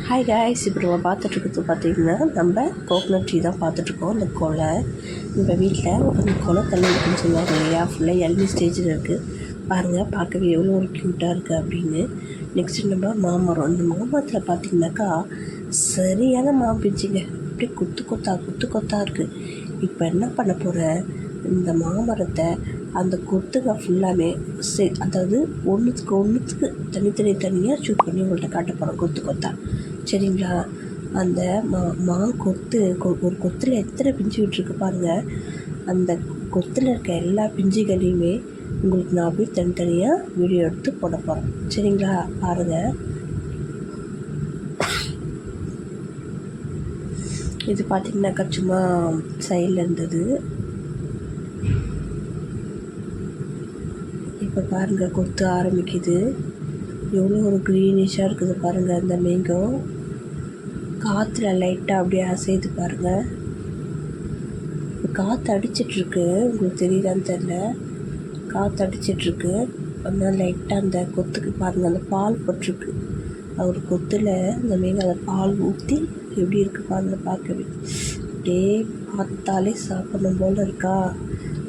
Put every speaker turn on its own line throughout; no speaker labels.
Hi guys, இப்போ நம்ம பார்த்துட்ருக்கிறது பார்த்திங்கன்னா நம்ம கோகனட் ட்ரீ தான் பார்த்துட்ருக்கோம். அந்த கொலை நம்ம வீட்டில் அந்த கொலை தண்ணி இருக்குன்னு சொல்லுவாங்க இல்லையா, ஃபுல்லாக எல்மி ஸ்டேஜில் இருக்குது. பாருங்கள், பார்க்கவே எவ்வளோ ஒரு க்யூட்டாக இருக்குது அப்படின்னு. நெக்ஸ்ட்டு நம்ம மாமரம். இந்த மாமரத்தில் பார்த்திங்கனாக்கா சரியான மாம்பிஞ்சிங்க, அப்படியே கொத்து கொத்தாக இருக்குது. இப்போ என்ன பண்ண போகிறேன், இந்த மாமரத்தை அந்த கொத்துங்க ஃபுல்லாமே அதாவது ஒன்றுத்துக்கு தனியாக ஷூட் பண்ணி உங்கள்கிட்ட காட்ட போகிறோம் கொத்தா. சரிங்களா? அந்த கொத்து ஒரு கொத்தில் எத்தனை பிஞ்சு விட்டுருக்கு பாருங்கள். அந்த கொத்தில் இருக்க எல்லா பிஞ்சுகளையுமே உங்களுக்கு நான் அப்படியே தனித்தனியாக வீடியோ எடுத்து போட போகிறேன். சரிங்களா? பாருங்கள். இது பார்த்திங்கனாக்கா சும்மா சைடில் இருந்தது. இப்போ பாருங்கள், கொத்து ஆரம்பிக்குது. எவ்வளோ ஒரு க்ரீனிஷாக இருக்குது பாருங்கள். அந்த மேங்கோ காற்றுல லைட்டாக அப்படியே அசையுது பாருங்கள். காற்று அடிச்சிட்ருக்கு, உங்களுக்கு தெரியுதான்னு தெரில. காற்று அடிச்சிட்ருக்கு. அதனால் லைட்டாக அந்த கொத்துக்கு பாருங்கள், அந்த பால் போட்டிருக்கு. ஒரு கொத்தில் அந்த மேங்கோ அந்த பால் ஊற்றி எப்படி இருக்குது பாருங்கள். பார்க்கவே அப்படியே பார்த்தாலே சாப்பிடணும் போல் இருக்கா,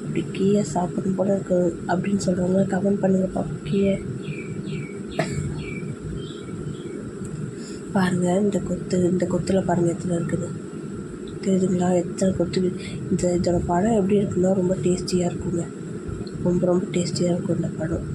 அப்படி கீழே சாப்பிடணும் போல் இருக்கு அப்படின்னு சொல்கிறவங்க கமெண்ட் பண்ணுங்கப்பா. கீழே பாருங்கள், இந்த கொத்தில் பாருங்கள் எத்தனை இருக்குது தெரியுதுங்களா? எத்தனை கொத்து. இதோட பழம் எப்படி இருக்குன்னா ரொம்ப டேஸ்டியாக இருக்குங்க. ரொம்ப டேஸ்டியாக இருக்கும் இந்த பழம்.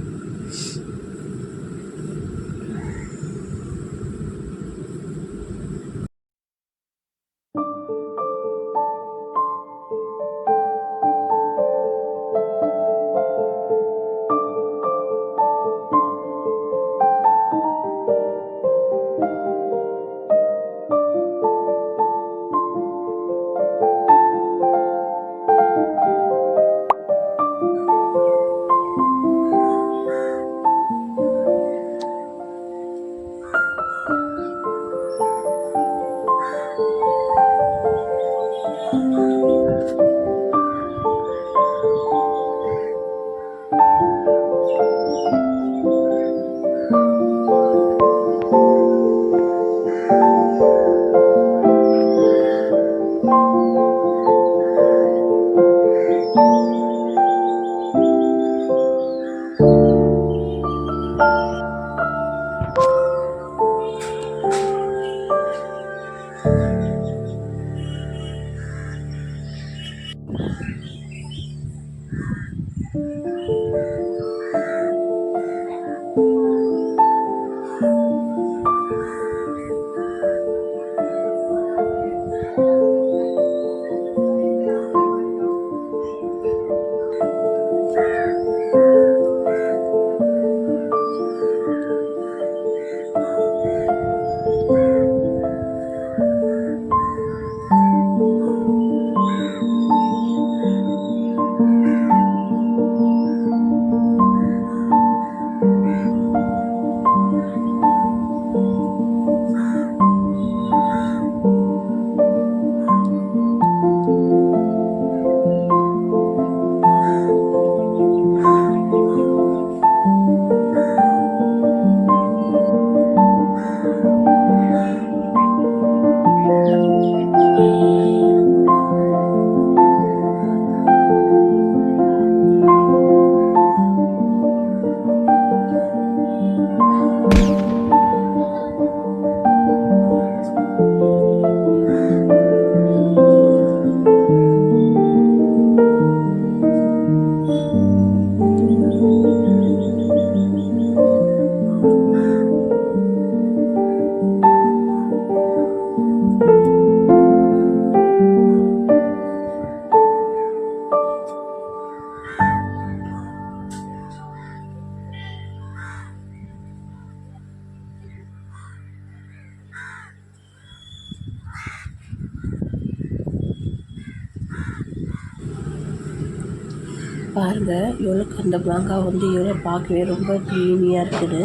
பாருங்கள், எவ்வளோ அந்த மாங்காய் வந்து எவ்வளோ பார்க்கவே ரொம்ப க்ரீனியாக இருக்குது.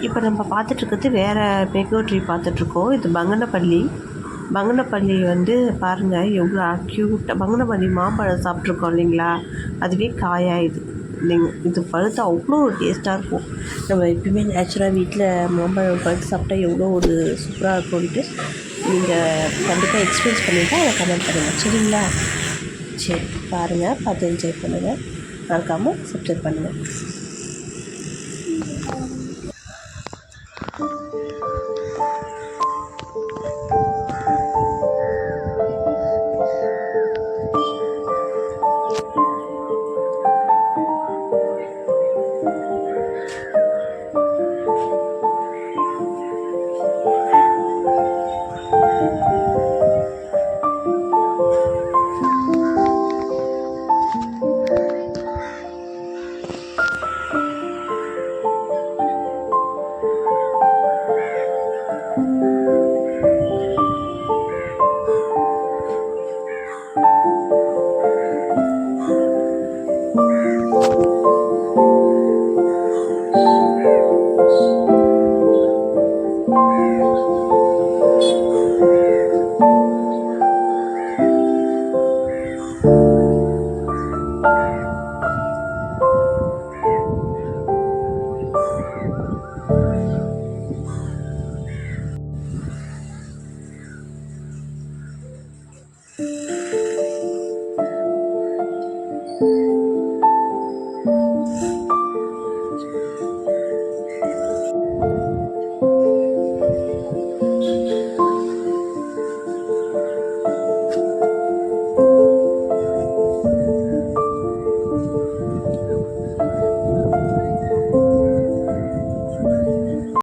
இப்போ நம்ம பார்த்துட்ருக்கிறது வேறு மேங்கோ ட்ரீ பார்த்துட்ருக்கோம். இது பங்கனப்பள்ளி. பங்கனப்பள்ளி வந்து பாருங்கள் எவ்வளோ க்யூட்டாக. பங்கனப்பள்ளி மாம்பழம் சாப்பிட்ருக்கோம் இல்லைங்களா, அதுவே காயாயிது. இது பழுத்து அவ்வளோ ஒரு டேஸ்ட்டாக இருக்கும். நம்ம எப்பயுமே நேச்சுரலாக வீட்டில் மாம்பழம் பழுத்து சாப்பிட்டா எவ்வளோ ஒரு சூப்பராக இருக்கும்ன்ட்டு நீங்கள் கண்டிப்பாக எக்ஸ்பீரியன்ஸ் பண்ணிவிட்டு அதை கமெண்ட் பண்ணுங்கள், சரிங்களா? சரி, பாருங்கள், பார்த்து என்ஜாய் பண்ணுங்கள். மறக்காமல் சப்ஸ்கிரைப் பண்ணுங்கள்.